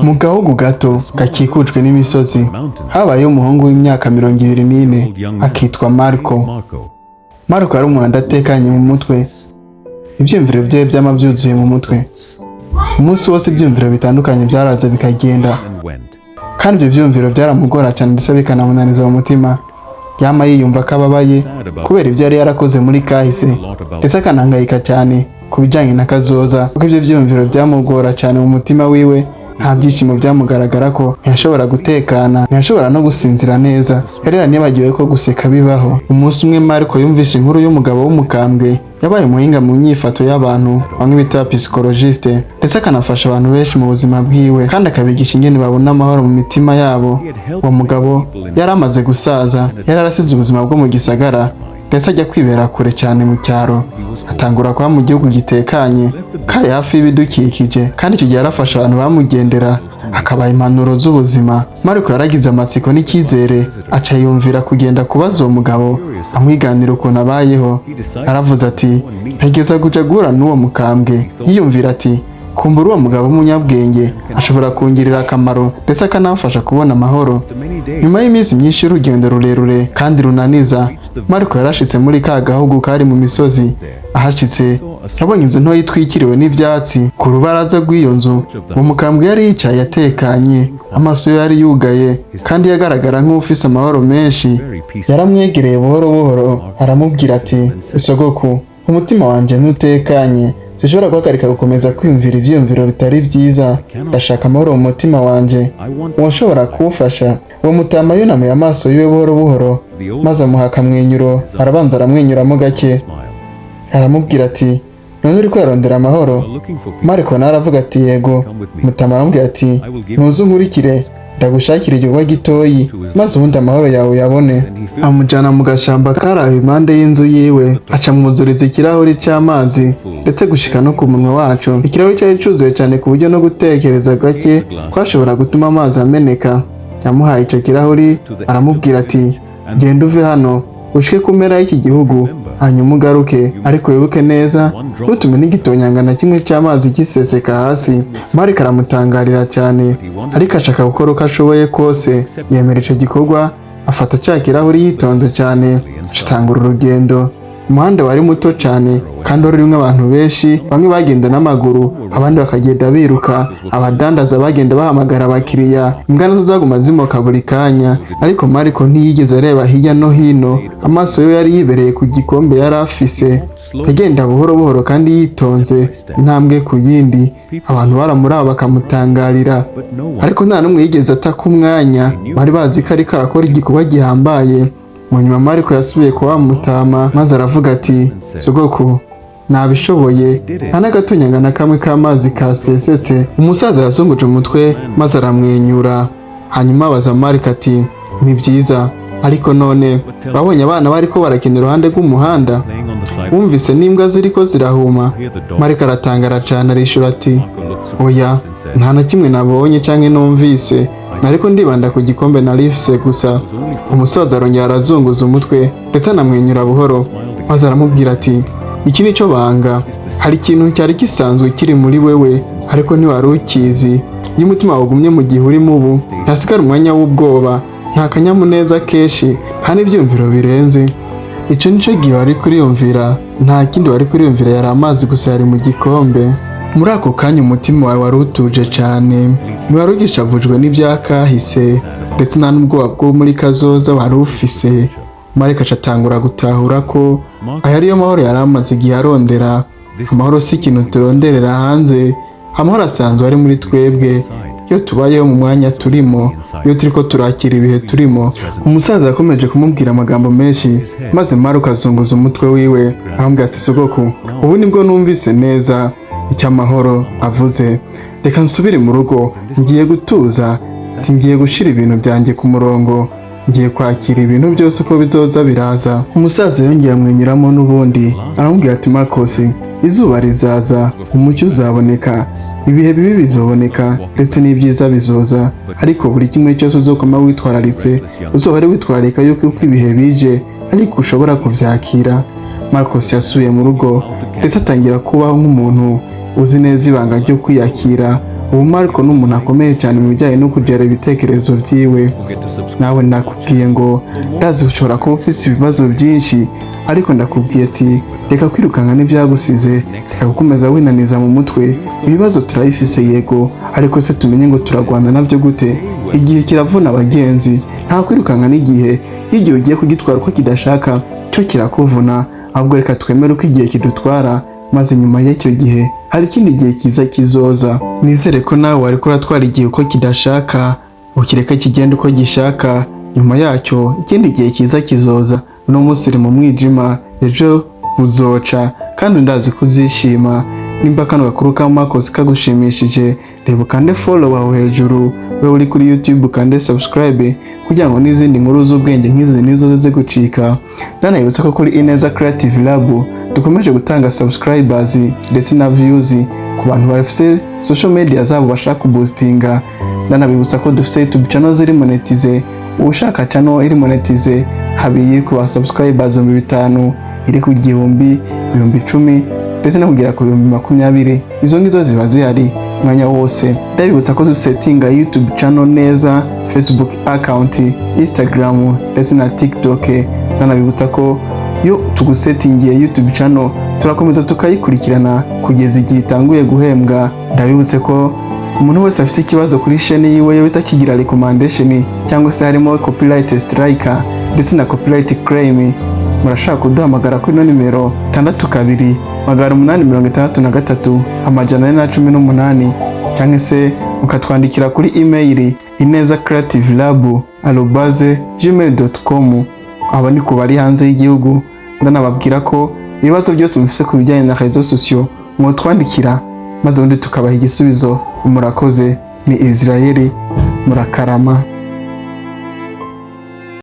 Mu gahugu gato gakikujwe n'imisozi habayeho umuhungu w'imyaka 24 akitwa Marco. Marco yari umuntu adatekanye mu mutwe, ivyumviro vye vyama vyuzuye mu mutwe. Umunsi wose ivyumviro bitandukanye byaraza bikagenda, kandi ivyo vyumviro byaramugora cyane ndetse bikanamunaniza mu mutima. Yama yiyumva kababaye kubera ivyo yari yarakoze muri kahise, ndetse akanangayika cyane kubijanye na kazoza, kuko ivyo vyumviro byamugora cyane mu mutima wiwe. Nta byishimo byamugaragara ko ntiyashobora gutekana, ntiyashobora no gusinzira neza. Yari yanibagiwe ko guseka bibaho. Umunsi umwe Marco yumvise inkuru y'umugabo w'umukambwe yabaye umuhinga mu myifato y'abantu, bamwe bita psychologiste, ndetse akanafasha abantu benshi mu buzima bwiwe, kandi akabigisha ingene babona amahoro mu mitima yabo. Uwo mugabo yari amaze gusaza, yari arasize ubuzima bwo mu gisagara, ndetse ajya kwibera kure cyane mu cyaro, atangura kuba mu gihugu gitekanye kari hafi y'ibidukikije, kandi icyo gihe yarafasha abantu bamugendera akabaha impanuro z'ubuzima. Marco yaragize amatsiko n'icyizere, aca yumvira kugenda kubaza uwo mugabo amwiganira ukuntu abayeho. Aravuze ati ntegeza kuja guhura n'uwo mukambwe. Yiyumvira ati kumbura uwo mugabo w'umunyabwenge ashobora kungirira akamaro, ndetse akanamfasha kubona amahoro. Nyuma y'iminsi myinshi y'urugendo rurerure kandi runaniza, Marco yarashitse muri ka gahugu kari mu misozi. Ahashitse yabonye inzu nto yitwikiriwe n'ivyatsi. Ku rubaraza rw'iyo nzu uwo mukambwe yari yicaye atekanye, amaso yari yugaye kandi yagaragara nk'ufise amahoro menshi. Yaramwegereye buhoro buhoro aramubwira ati "Sogoko, umutima wanje ntutekanye, sinshobora guhagarika gukomeza kwiyumvira ivyiyumviro bitari vyiza. Ndashaka amahoro mu mutima wanje, woshobora kuwufasha?" Uwo mutama yunamuye amaso yiwe buhoro buhoro, maze amuha akamwenyuro. Arabanza aramwenyuramo gake, aramubwira ati "None uriko yarondera amahoro?" Marco naravuga ati "Yego." Mutama aramubwira ati "Ntuze unkurikire, ndagushakira igikorwa gitoyi, maze ubundi amahoro yawe yabone." Amujana mu gashamba kari aho impande y'inzu yiwe, aca mwuzuriza ikirahuri c'amazi, ndetse gushika no ku munwa waco. Ikirahuri cyari cuzuye cyane ku buryo no gutekereza gake kwashobora gutuma amazi ameneka. Yamuhaye ico kirahuri aramubwira ati "Genda uve hano ushike ku mpera y'iki gihugu, hanyuma ugaruke, ariko wibuke neza ntutume n'igitonyanga na kimwe c'amazi giseseka hasi." Marco aramutangarira cyane, ariko ashaka gukora uko ashoboye kose. Yemera ico gikorwa, afata ca kirahuri yitonze cyane, atangura urugendo. Umuhanda wari muto cyane kandi urimo abantu benshi, bamwe bagenda n'amaguru, abandi bakagenda biruka. Abadandaza bagenda bahamagara abakiriya, imbwa nazo zaguma zimoka buri kanya. Ariko Marco ntiyigeze areba hirya no hino, amaso yo yari yibereye ku gikombe yari afise. Yagenda buhoro buhoro kandi yitonze, intambwe ku yindi. Abantu baramuraba bakamutangarira, ariko nta n'umwe yigeze ataka umwanya. Bari bazi ko ariko arakora igikorwa gihambaye. Mu nyuma Marco yasubiye kuba mutama, maze aravuga ati "Sogoko, nabishoboye, nta n'agatonyanga na kamwe k'amazi kasesetse." Umusaza yazunguje umutwe maze aramwenyura, hanyuma abaza Marco ati "Ni byiza, ariko none babonye abana bariko barakina iruhande rw'umuhanda? Wumvise n'imbwa ziriko zirahuma?" Marco aratangara cyane arishura ati "Oya, nta na kimwe nabonye canke numvise, nariko ndibanda ku gikombe na rifse gusa." Umusaza arongera arazunguza umutwe, ndetse anamwenyura buhoro, maze aramubwira ati "Iki nico banga, hari ikintu cyari gisanzwe kiri muri wewe, ariko ntiwari ukizi. Iyo umutima wagumye mu gihe urimo ubu, ntasigara umwanya w'ubwoba, nta kanyamuneza kenshi, nta n'ivyumviro birenze." Ico nico gihe wari kuriyumvira, nta kindi wari kuriyumvira, yari amazi gusa yari mu gikombe. Muri ako kanya umutima wawe wari utuje cyane, ntiwari ugishavujwe n'ivyakahise, ndetse nta n'ubwoba bwo muri kazoza wari ufise. Marco atangura gutahura ko aya ariyo mahoro yari amaze igihe arondera. Amahoro si ikintu turonderera hanze, amahoro asanzwe ari muri twebwe, iyo tubayeho mu mwanya turimo, iyo turiko turakira ibihe turimo. Umusaza yakomeje kumubwira amagambo menshi, maze Marco azunguza umutwe wiwe aramubwira ati "Sogoko, ubu nibwo numvise neza icy'amahoro avuze. Reka nsubire mu rugo, ngiye gutuza, ngiye gushira ibintu byanjye ku murongo, ngiye kwakira ibintu byose uko bizoza biraza." Umusaza yongeye amwenyuramo n'ubundi, aramubwira ati "Marcos, izuba rizaza, umucyo uzaboneka, ibihe bibi bizoboneka, ndetse n'ibyiza bizoza, ariko buri kimwe cyose uzokoma witwararitse, uzohore witwararika yuko uko ibihe bije ariko ushobora kuvyakira." Marcos yasubiye mu rugo, ndetse atangira kubaho nk'umuntu uzi neza ibanga ryo kwiyakira, ubu Marco ni umuntu akomeye cyane mu bijyanye no kugera ibitekerezo byiwe. Nawe nakubwiye ngo ndazi ushobora kuba ufite ibibazo byinshi, ariko ndakubwiye ati reka kwirukanka n'ibyagusize, reka gukomeza winaniza mu mutwe. Ibibazo turabifise yego, ariko se tumenye ngo turagwana nabyo gute? Igihe kiravuna abagenzi, nta kwirukanka n'igihe. Igihe ugiye kugitwara uko kidashaka cyo kirakuvuna, ahubwo reka twemere uko igihe kidutwara, maze nyuma y'icyo gihe hari ikindi gihe kiza kizoza. Nizere ko nawe wariko uratwara igihe uko kidashaka, ukireka kigenda uko gishaka, nyuma yacyo ikindi gihe kiza kizoza. Uno munsi uri mu mwijima, ejo uzoca, kandi ndazi kuzishima. Nimba kano gakuru ka Marcos kagushimishije, reba ukande follow aho hejuru, wewe uri kuri YouTube ukande subscribe kugira ngo n'izindi nkuru z'ubwenge nk'izi nizo zize gucika. Ndanayibutsa ko kuri Ineza Creative Lab dukomeje gutanga subscribers ndetse na views ku bantu bafite social media zabo bashaka boostinga. Ndanabibutsa ko dufite YouTube channel ziri monetize, ushaka channel iri monetize habiri ku subscribers 500, iri ku 1000, 1010 ndetse no kugera ku 2020. Izo ngizo ziba zihari mwanya wose. Ndabibutsa ko dusettinga YouTube channel neza, Facebook account, Instagram ndetse na TikTok. Ndanabibutsa ko yo tugusettingiye YouTube channel turakomeza tukayikurikirana kugeza igihe itanguye guhembwa. Ndabibutse ko umuntu wese afite ikibazo kuri chaîne yiwe yo bitakigira recommendation cyangwa se harimo copyright strike ndetse na copyright claim, murashaka kuduhamagara kuri nimero 62 cyangwa se mukatwandikira kuri email inezacreativelab@gmail.com. aba ni kubari hanze y'igihugu. Ndanababwira ko ibibazo byose mufise ku bijyanye na réseaux sociaux mwotwandikira, maze undi tukabaha igisubizo. Murakoze. Ni Israeli, murakarama.